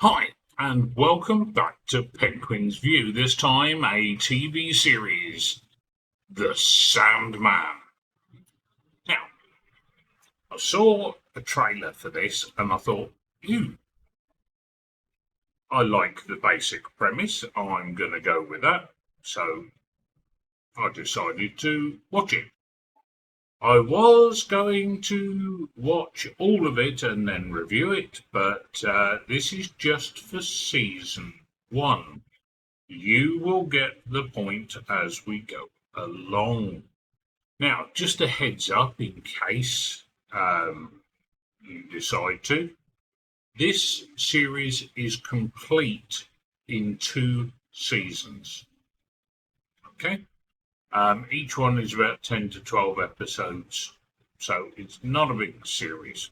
Hi, and welcome back to Penguin's View, this time a TV series, The Sandman. Now, I saw a trailer for this and I thought, I like the basic premise, I'm going to go with that. So I decided to watch it. I was going to watch all of it and then review it, but this is just for season one. You will get the point as we go along. Now, just a heads up in case you decide to. This series is complete in 2 seasons. Okay? Each one is about 10 to 12 episodes, so it's not a big series.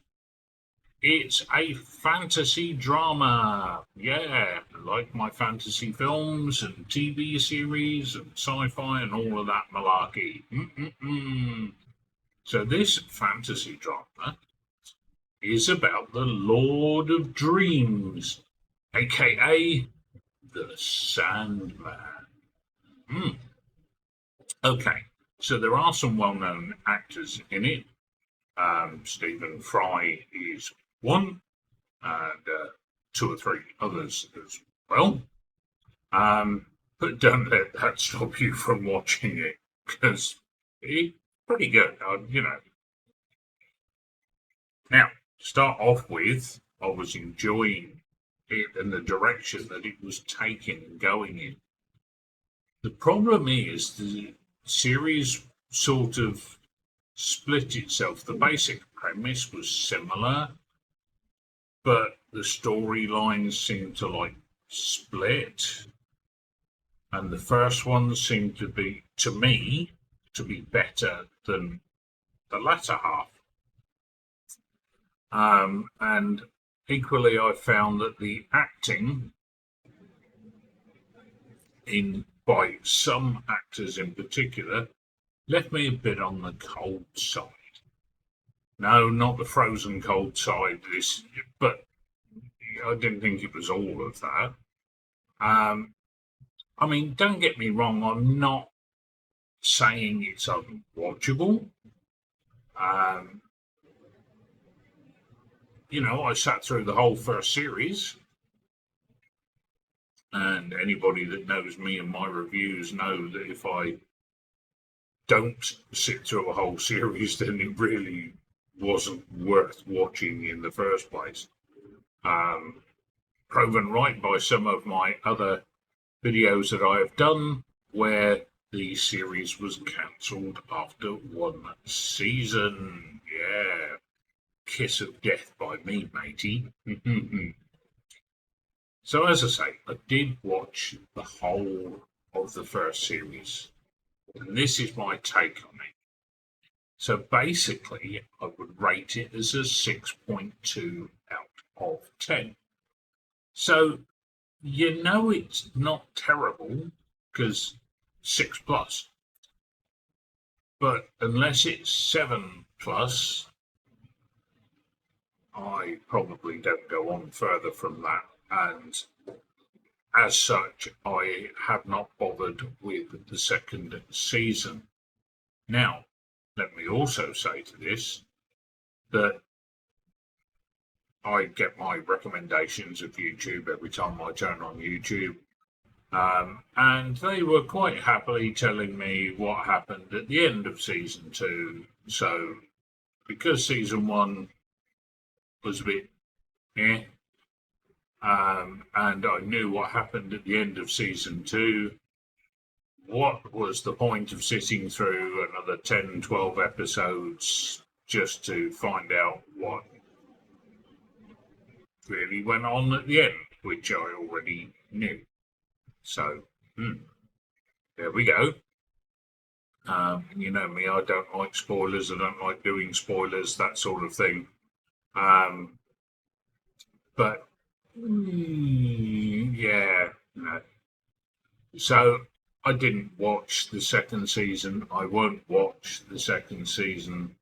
It's a fantasy drama. Yeah, like my fantasy films and TV series and sci-fi and all of that malarkey. So this fantasy drama is about the Lord of Dreams, aka the Sandman. Mm. Okay, so there are some well-known actors in it. Stephen Fry is one, and two or three others as well. But don't let that stop you from watching it because it's pretty good. Now, to start off with, I was enjoying it and the direction that it was taking and going in. The problem is the series sort of split itself. The basic premise was similar, but the storylines seemed to split. And the first one seemed to be, to me, to be better than the latter half. And equally, I found that the acting in by some actors in particular left me a bit on the cold side. No, not the frozen cold side. But I didn't think it was all of that. Um, I mean, don't get me wrong. I'm not saying it's unwatchable. Um, I sat through the whole first series, and anybody that knows me and my reviews know that if I don't sit through a whole series, then it really wasn't worth watching in the first place. Um, Proven right by some of my other videos that I have done where the series was cancelled after one season. Yeah, kiss of death by me, matey. So, as I say, I did watch the whole of the first series, and this is my take on it. So, basically, I would rate it as a 6.2 out of 10. So, it's not terrible because 6 plus, but unless it's 7 plus, I probably don't go on further from that. And as such, I have not bothered with the second season. Now, let me also say to this that I get my recommendations of YouTube every time I turn on YouTube. And they were quite happily telling me what happened at the end of season two. So, because season one was a bit eh, and I knew what happened at the end of season two, what was the point of sitting through another 10, 12 episodes just to find out what really went on at the end, which I already knew? So, there we go. You know me, I don't like spoilers. I don't like doing spoilers, that sort of thing. Um, but yeah, no. So I didn't watch the second season. I won't watch the second season.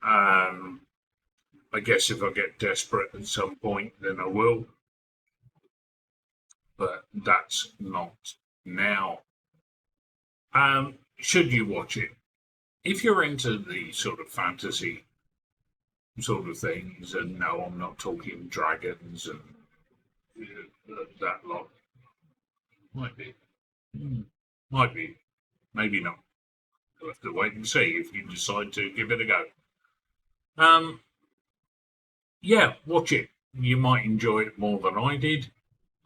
I guess if I get desperate at some point, then I will. but that's not now. Should you watch it? If you're into the sort of fantasy sort of things, and no, I'm not talking dragons and that lot. Might be. Might be. Maybe not. We'll have to wait and see if you decide to give it a go. Yeah, watch it. You might enjoy it more than I did.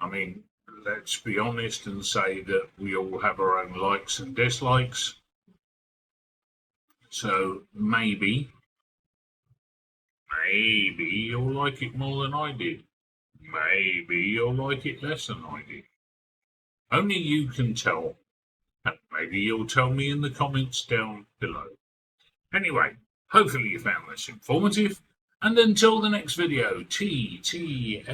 I mean, let's be honest and say that we all have our own likes and dislikes. So maybe you'll like it more than I did. Maybe you'll like it less than I did. Only you can tell. And maybe you'll tell me in the comments down below. Anyway, hopefully you found this informative. And until the next video, TTFN.